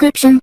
description.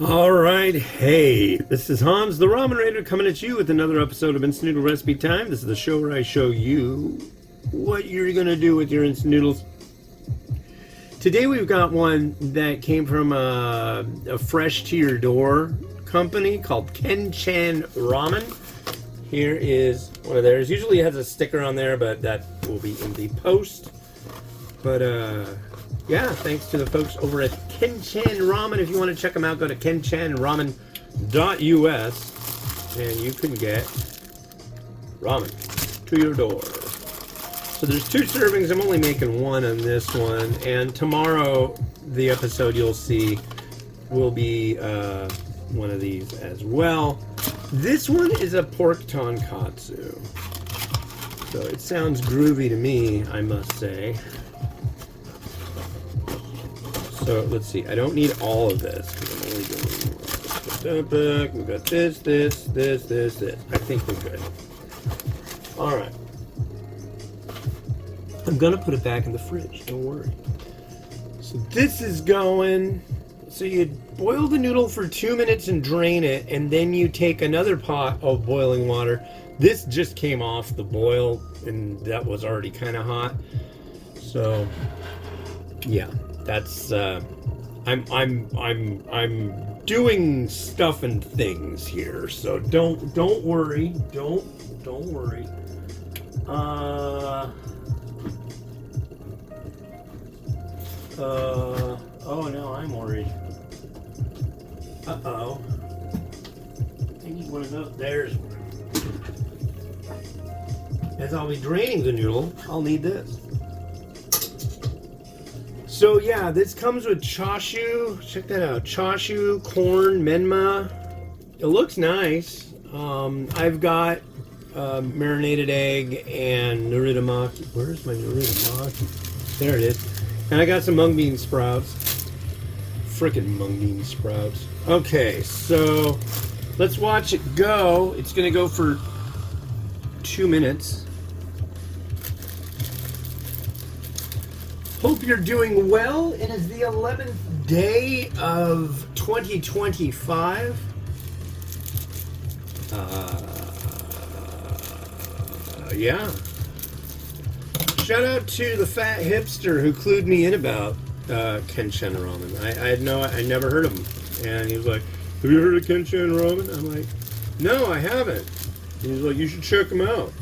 Alright, hey, this is Hans the Ramen Raider coming at you with another episode of Instant Noodle Recipe Time. This is the show where I show you what you're going to do with your instant noodles. Today we've got one that came from a fresh to your door company called Kenchan Ramen. Here is one of theirs. Usually it has a sticker on there, but that will be in the post. But yeah, thanks to the folks over at Kenchan Ramen. If you want to check them out, go to kenchanramen.us and you can get ramen to your door. So there's 2 servings. I'm only making 1 on this one. And tomorrow, the episode you'll see will be one of these as well. This one is a pork tonkotsu. So it sounds groovy to me, I must say. So let's see. I don't need all of this. I'm only doing. We've got this. I think we're good. All right. I'm gonna put it back in the fridge. Don't worry. So this is going. So you boil the noodle for 2 minutes and drain it, and then you take another pot of boiling water. This just came off the boil, and that was already kind of hot. So yeah. That's I'm doing stuff and things here, so don't worry, don't worry. Oh no, I'm worried. Uh-oh. I need one of those. There's one. As I'll be draining the noodle, I'll need this. So yeah, this comes with chashu. Check that out. Chashu, corn, menma. It looks nice. I've got marinated egg and noritamaki. Where's my noritamaki? There it is. And I got some mung bean sprouts. Frickin' mung bean sprouts. Okay, so let's watch it go. It's gonna go for 2 minutes. Hope you're doing well. It is the 11th day of 2025. Yeah. Shout out to the fat hipster who clued me in about Kenchan Ramen. I never heard of him. And he was like, have you heard of Kenchan Ramen? I'm like, no, I haven't. And he's like, you should check him out.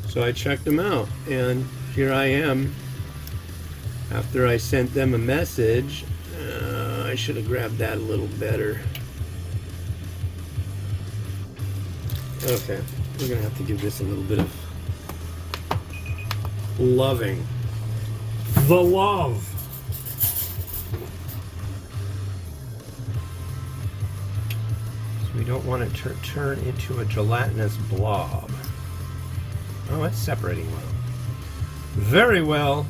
So I checked him out, and here I am. After I sent them a message, I should have grabbed that a little better. Okay, we're gonna have to give this a little bit of loving. The love. So we don't want it to turn into a gelatinous blob. Oh, it's separating well. Very well.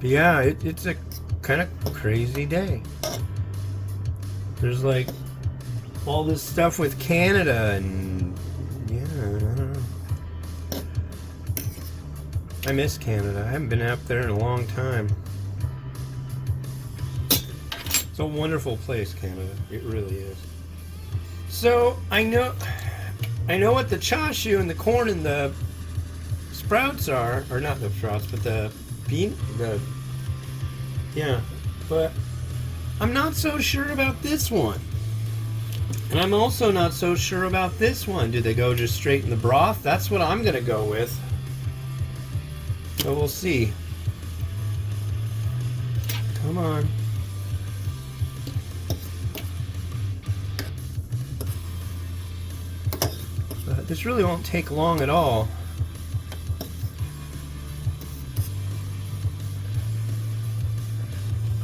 But yeah, it's a kind of crazy day. There's like all this stuff with Canada and yeah, I don't know. I miss Canada. I haven't been up there in a long time. It's a wonderful place, Canada. It really is. So I know what the chashu and the corn and the sprouts are, or not the sprouts, but the bean, but I'm not so sure about this one. And I'm also not so sure about this one. Do they go just straight in the broth? That's what I'm gonna go with. So we'll see. Come on. This really won't take long at all.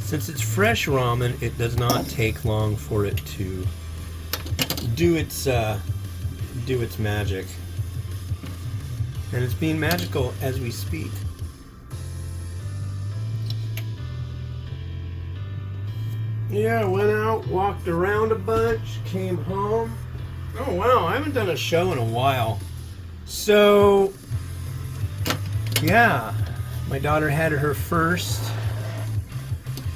Since it's fresh ramen, it does not take long for it to do its magic. And it's being magical as we speak. Yeah, I went out, walked around a bunch, came home. Oh wow, I haven't done a show in a while. So, yeah, my daughter had her first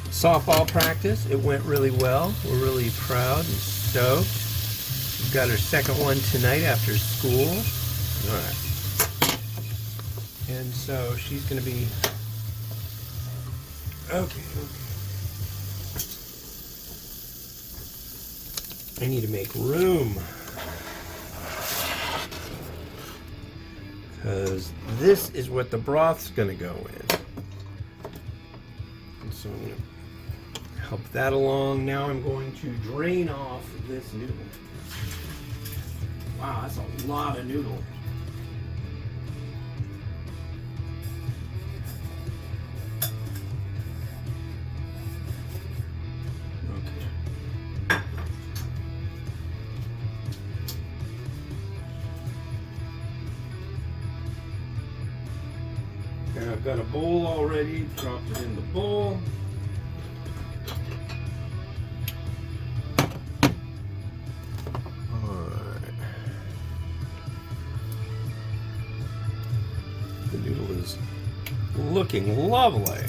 softball practice. It went really well. We're really proud and stoked. We've got her second one tonight after school. All right. And so she's going to be... Okay. I need to make room. Because this is what the broth's going to go in. And so I'm going to help that along. Now I'm going to drain off this noodle. Wow, that's a lot of noodle. And I've got a bowl already, dropped it in the bowl. Alright. The noodle is looking lovely.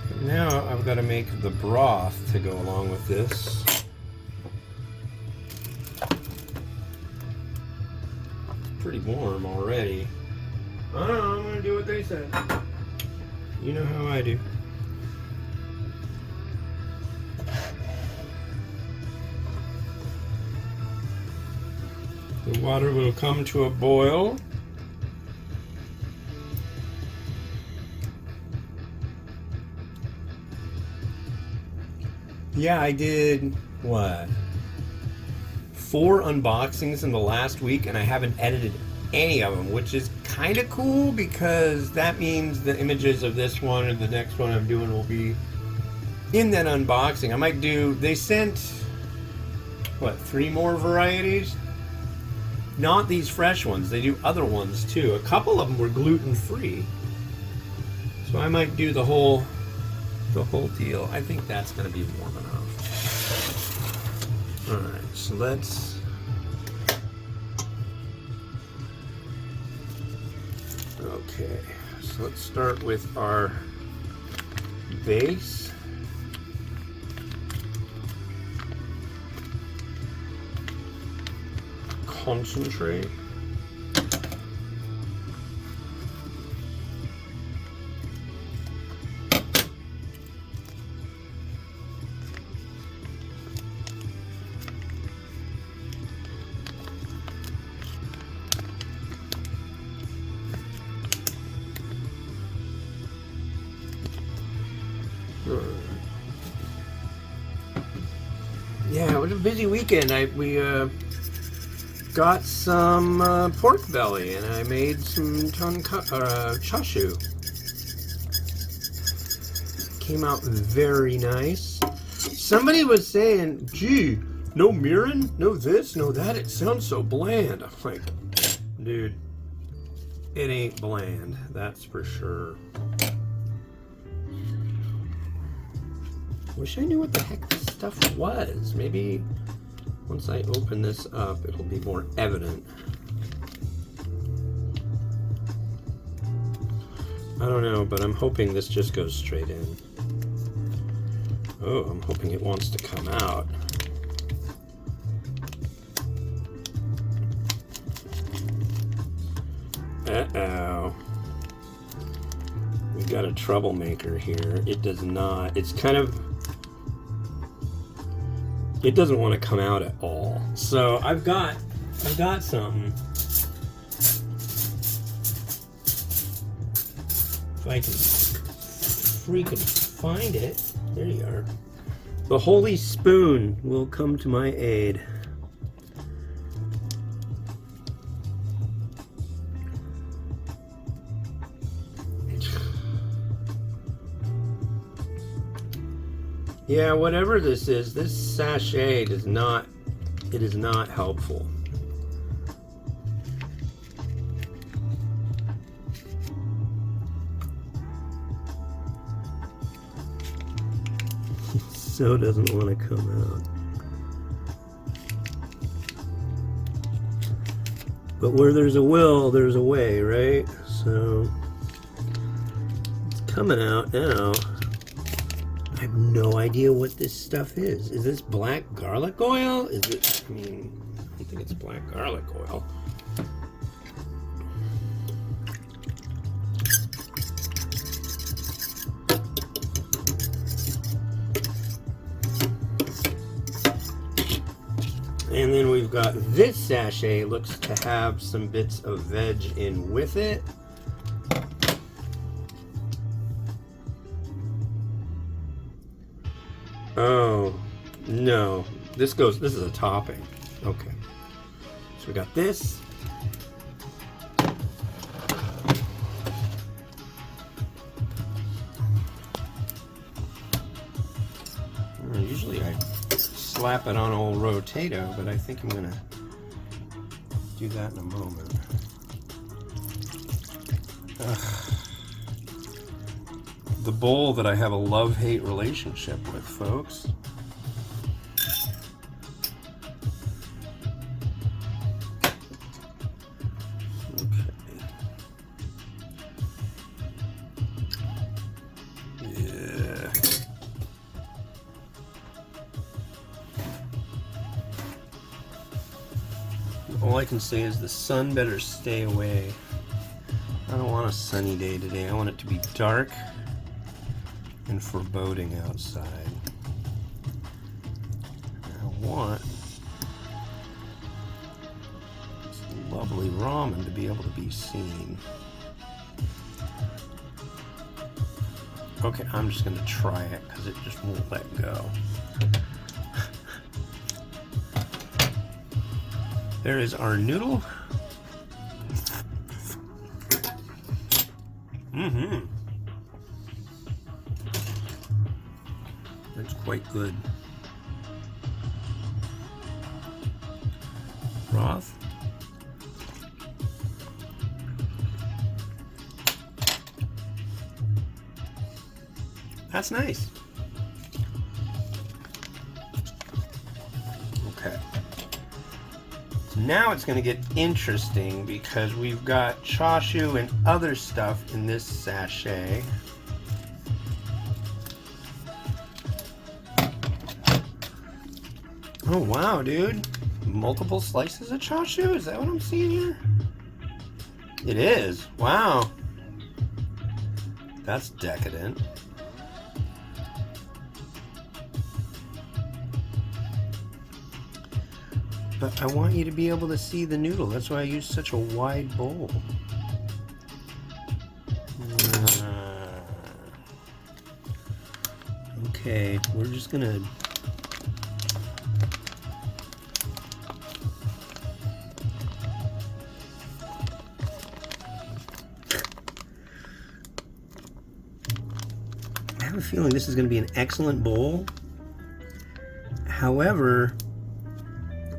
But now I've got to make the broth to go along with this. Pretty warm already. I don't know, I'm gonna do what they said. You know how I do. The water will come to a boil. Yeah, I did what? 4 unboxings in the last week, and I haven't edited any of them, which is kind of cool because that means the images of this one and the next one I'm doing will be in that unboxing. I might do, they sent, what, 3 more varieties? Not these fresh ones, they do other ones too. A couple of them were gluten-free. So I might do the whole deal. I think that's going to be warm enough. Alright, so let's... Okay, so let's start with our base. Concentrate. Yeah, it was a busy weekend. We got some pork belly, and I made some chashu. Came out very nice. Somebody was saying, gee, no mirin, no this, no that, it sounds so bland. I'm like, dude, it ain't bland, that's for sure. Wish I knew what the heck this stuff was. Maybe once I open this up, it'll be more evident. I don't know, but I'm hoping this just goes straight in. Oh, I'm hoping it wants to come out. Uh-oh. We got a troublemaker here. It does not. It's kind of... It doesn't want to come out at all. So I've got something. If I can freaking find it. There you are. The holy spoon will come to my aid. Yeah, whatever this is, this sachet does not, it is not helpful. so doesn't want to come out. But where there's a will, there's a way, right? So it's coming out now. I have no idea what this stuff is. Is this black garlic oil? Is it, I mean, I don't think it's black garlic oil. And then we've got this sachet, looks to have some bits of veg in with it. Oh, no. This is a topping. Okay. So we got this. Usually I slap it on old Rotato, but I think I'm gonna do that in a moment. Ugh. The bowl that I have a love-hate relationship with, folks. Okay. Yeah. All I can say is the sun better stay away. I don't want a sunny day today. I want it to be dark and foreboding outside. I want this lovely ramen to be able to be seen. Okay, I'm just gonna try it because it just won't let go. There is our noodle. Mm-hmm. That's quite good. Broth. That's nice. Okay. So now it's going to get interesting because we've got chashu and other stuff in this sachet. Oh wow, dude. Multiple slices of chashu? Is that what I'm seeing here? It is. Wow. That's decadent. But I want you to be able to see the noodle. That's why I use such a wide bowl. Okay, we're just gonna... I have a feeling this is gonna be an excellent bowl. However,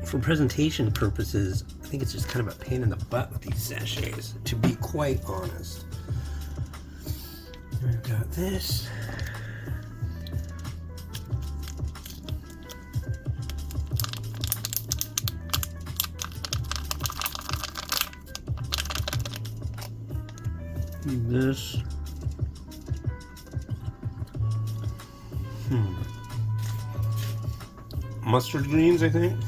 for presentation purposes, I think it's just kind of a pain in the butt with these sachets, to be quite honest. I've got this. This. Mustard greens, I think.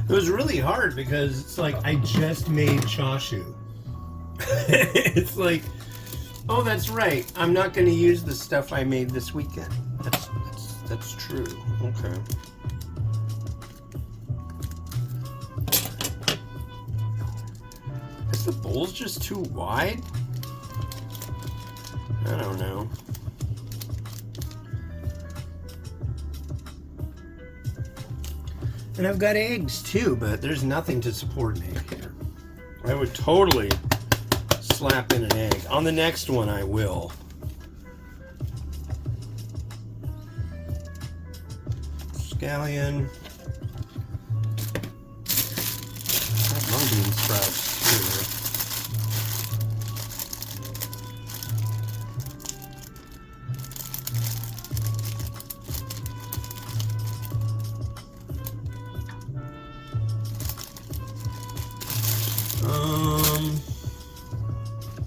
It was really hard because it's like I just made chashu. It's like, oh, that's right. I'm not going to use the stuff I made this weekend. That's true. Okay. Is the bowl's just too wide? I don't know. And I've got eggs too, but there's nothing to support an egg here. I would totally slap in an egg. On the next one, I will. Scallion.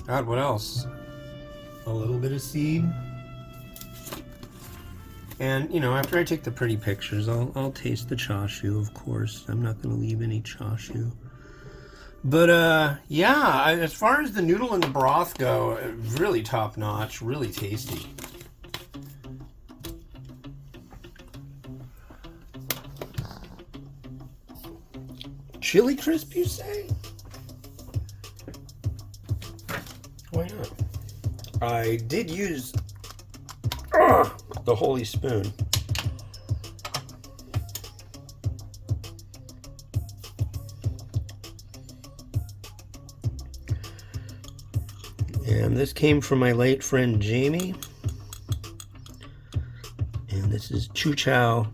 God, what else? A little bit of seed. And, you know, after I take the pretty pictures, I'll taste the chashu, of course. I'm not going to leave any chashu. But, yeah, as far as the noodle and the broth go, really top-notch, really tasty. Chili crisp, you say? Why not? I did use the holy spoon. And this came from my late friend Jamie. And this is Chu Chow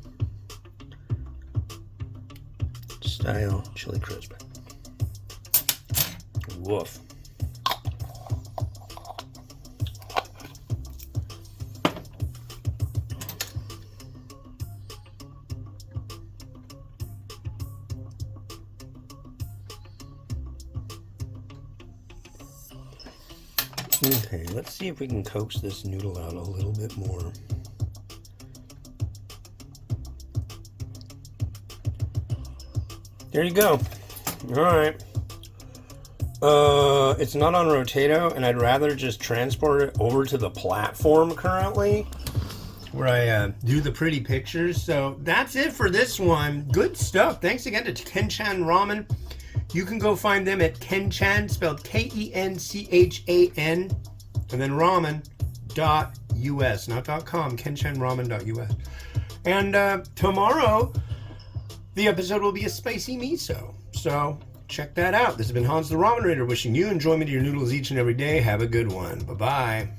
style chili crisp. Woof. Okay, let's see if we can coax this noodle out a little bit more. There you go. Alright. It's not on Rotato, and I'd rather just transport it over to the platform currently, where I do the pretty pictures. So that's it for this one. Good stuff. Thanks again to Kenchan Ramen. You can go find them at Kenchan, spelled Kenchan, and then ramen.us, not .com, kenchanramen.us. And tomorrow, the episode will be a spicy miso. So check that out. This has been Hans the Ramen Raider wishing you enjoyment of your noodles each and every day. Have a good one. Bye-bye.